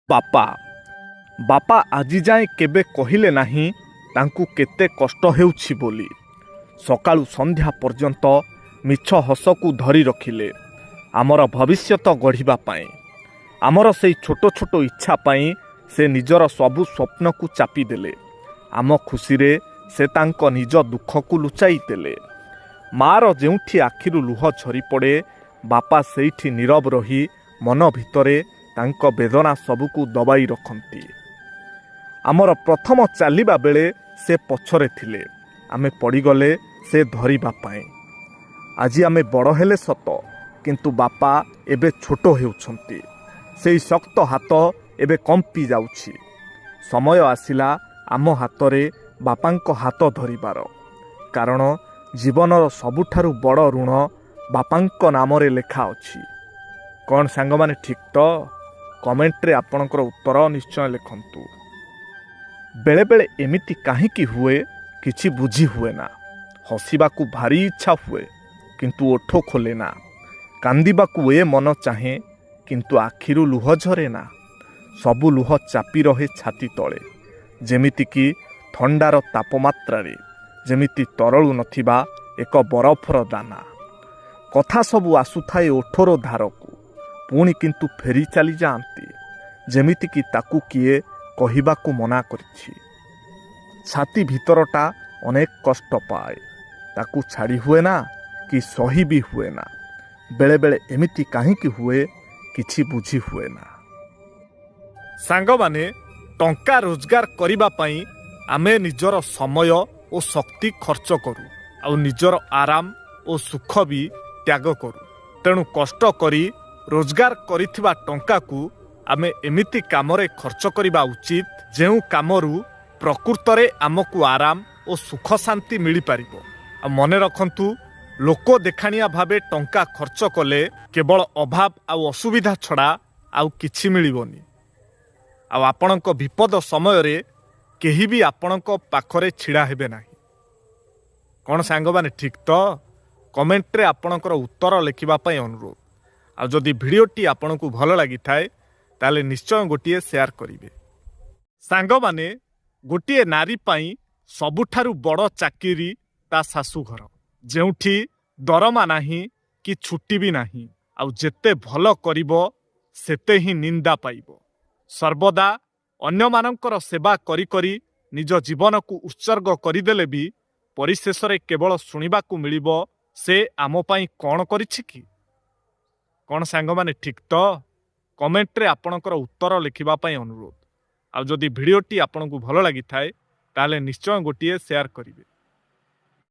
ବାପା ବାପା ଆଜି ଯାଏଁ କେବେ କହିଲେ ନାହିଁ ତାଙ୍କୁ କେତେ କଷ୍ଟ ହେଉଛି ବୋଲି। ସକାଳୁ ସନ୍ଧ୍ୟା ପର୍ଯ୍ୟନ୍ତ ମିଛ ହସକୁ ଧରି ରଖିଲେ ଆମର ଭବିଷ୍ୟତ ଗଢ଼ିବା ପାଇଁ। ଆମର ସେଇ ଛୋଟ ଛୋଟ ଇଚ୍ଛା ପାଇଁ ସେ ନିଜର ସବୁ ସ୍ୱପ୍ନକୁ ଚାପିଦେଲେ। ଆମ ଖୁସିରେ ସେ ତାଙ୍କ ନିଜ ଦୁଃଖକୁ ଲୁଚାଇ ଦେଲେ। ମା'ର ଯେଉଁଠି ଆଖିରୁ ଲୁହ ଝରିପଡ଼େ, ବାପା ସେଇଠି ନୀରବ ରହି ମନ ଭିତରେ ତାଙ୍କ ବେଦନା ସବୁକୁ ଦବାଇ ରଖନ୍ତି। ଆମର ପ୍ରଥମ ଚାଲିବା ବେଳେ ସେ ପଛରେ ଥିଲେ, ଆମେ ପଡ଼ିଗଲେ ସେ ଧରିବା ପାଇଁ। ଆଜି ଆମେ ବଡ଼ ହେଲେ ସତ, କିନ୍ତୁ ବାପା ଏବେ ଛୋଟ ହେଉଛନ୍ତି। ସେଇ ଶକ୍ତ ହାତ ଏବେ କମ୍ପି ଯାଉଛି। ସମୟ ଆସିଲା ଆମ ହାତରେ ବାପାଙ୍କ ହାତ ଧରିବାର। କାରଣ ଜୀବନର ସବୁଠାରୁ ବଡ଼ ଋଣ ବାପାଙ୍କ ନାମରେ ଲେଖା ଅଛି। କ'ଣ ସାଙ୍ଗମାନେ ଠିକ୍ ତ? କମେଣ୍ଟରେ ଆପଣଙ୍କର ଉତ୍ତର ନିଶ୍ଚୟ ଲେଖନ୍ତୁ। ବେଳେବେଳେ ଏମିତି କାହିଁକି ହୁଏ କିଛି ବୁଝି ହୁଏ ନା। ହସିବାକୁ ଭାରି ଇଚ୍ଛା ହୁଏ କିନ୍ତୁ ଓଠ ଖୋଲେ ନା। କାନ୍ଦିବାକୁ ମନ ଚାହେଁ କିନ୍ତୁ ଆଖିରୁ ଲୁହ ଝରେ ନା। ସବୁ ଲୁହ ଚାପି ରହେ ଛାତି ତଳେ, ଯେମିତିକି ଥଣ୍ଡାର ତାପମାତ୍ରାରେ, ଯେମିତି ତରଳୁ ନଥିବା ଏକ ବରଫର ଦାନା। କଥା ସବୁ ଆସୁଥାଏ ଓଠର ଧାରକୁ, ପୁଣି କିନ୍ତୁ ଫେରି ଚାଲିଯାଆନ୍ତି, ଯେମିତିକି ତାକୁ କିଏ କହିବାକୁ ମନା କରିଛି। ଛାତି ଭିତରଟା ଅନେକ କଷ୍ଟ ପାଏ, ତାକୁ ଛାଡ଼ି ହୁଏ ନା କି ସହି ବି ହୁଏ ନା। ବେଳେବେଳେ ଏମିତି କାହିଁକି ହୁଏ କିଛି ବୁଝି ହୁଏ ନା। ସାଙ୍ଗମାନେ, ଟଙ୍କା ରୋଜଗାର କରିବା ପାଇଁ ଆମେ ନିଜର ସମୟ ଓ ଶକ୍ତି ଖର୍ଚ୍ଚ କରୁ, ଆଉ ନିଜର ଆରାମ ଓ ସୁଖ ବି ତ୍ୟାଗ କରୁ। ତେଣୁ କଷ୍ଟ କରି ରୋଜଗାର କରିଥିବା ଟଙ୍କାକୁ ଆମେ ଏମିତି କାମରେ ଖର୍ଚ୍ଚ କରିବା ଉଚିତ, ଯେଉଁ କାମରୁ ପ୍ରକୃତରେ ଆମକୁ ଆରାମ ଓ ସୁଖ ଶାନ୍ତି ମିଳିପାରିବ। ଆଉ ମନେ ରଖନ୍ତୁ, ଲୋକ ଦେଖାଣିଆ ଭାବେ ଟଙ୍କା ଖର୍ଚ୍ଚ କଲେ କେବଳ ଅଭାବ ଆଉ ଅସୁବିଧା ଛଡ଼ା ଆଉ କିଛି ମିଳିବନି। ଆଉ ଆପଣଙ୍କ ବିପଦ ସମୟରେ କେହି ବି ଆପଣଙ୍କ ପାଖରେ ଛିଡ଼ା ହେବେ ନାହିଁ। କ'ଣ ସାଙ୍ଗମାନେ ଠିକ୍ ତ? କମେଣ୍ଟରେ ଆପଣଙ୍କର ଉତ୍ତର ଲେଖିବା ପାଇଁ ଅନୁରୋଧ। ଆଉ ଯଦି ଭିଡ଼ିଓଟି ଆପଣଙ୍କୁ ଭଲ ଲାଗିଥାଏ ତାହେଲେ ନିଶ୍ଚୟ ଗୋଟିଏ ସେୟାର କରିବେ। ସାଙ୍ଗମାନେ, ଗୋଟିଏ ନାରୀ ପାଇଁ ସବୁଠାରୁ ବଡ଼ ଚାକିରି ତା ଶାଶୁଘର, ଯେଉଁଠି ଦରମା ନାହିଁ କି ଛୁଟି ବି ନାହିଁ। ଆଉ ଯେତେ ଭଲ କରିବ ସେତେ ହିଁ ନିନ୍ଦା ପାଇବ। ସର୍ବଦା ଅନ୍ୟମାନଙ୍କର ସେବା କରି କରି ନିଜ ଜୀବନକୁ ଉତ୍ସର୍ଗ କରିଦେଲେ ବି ପରିଶେଷରେ କେବଳ ଶୁଣିବାକୁ ମିଳିବ, ସେ ଆମ ପାଇଁ କ'ଣ କରିଛି କି? କ'ଣ ସାଙ୍ଗମାନେ ଠିକ୍ ତ? କମେଣ୍ଟରେ ଆପଣଙ୍କର ଉତ୍ତର ଲେଖିବା ପାଇଁ ଅନୁରୋଧ। ଆଉ ଯଦି ଭିଡ଼ିଓଟି ଆପଣଙ୍କୁ ଭଲ ଲାଗିଥାଏ ତାହେଲେ ନିଶ୍ଚୟ ଗୋଟିଏ ସେୟାର କରିବେ।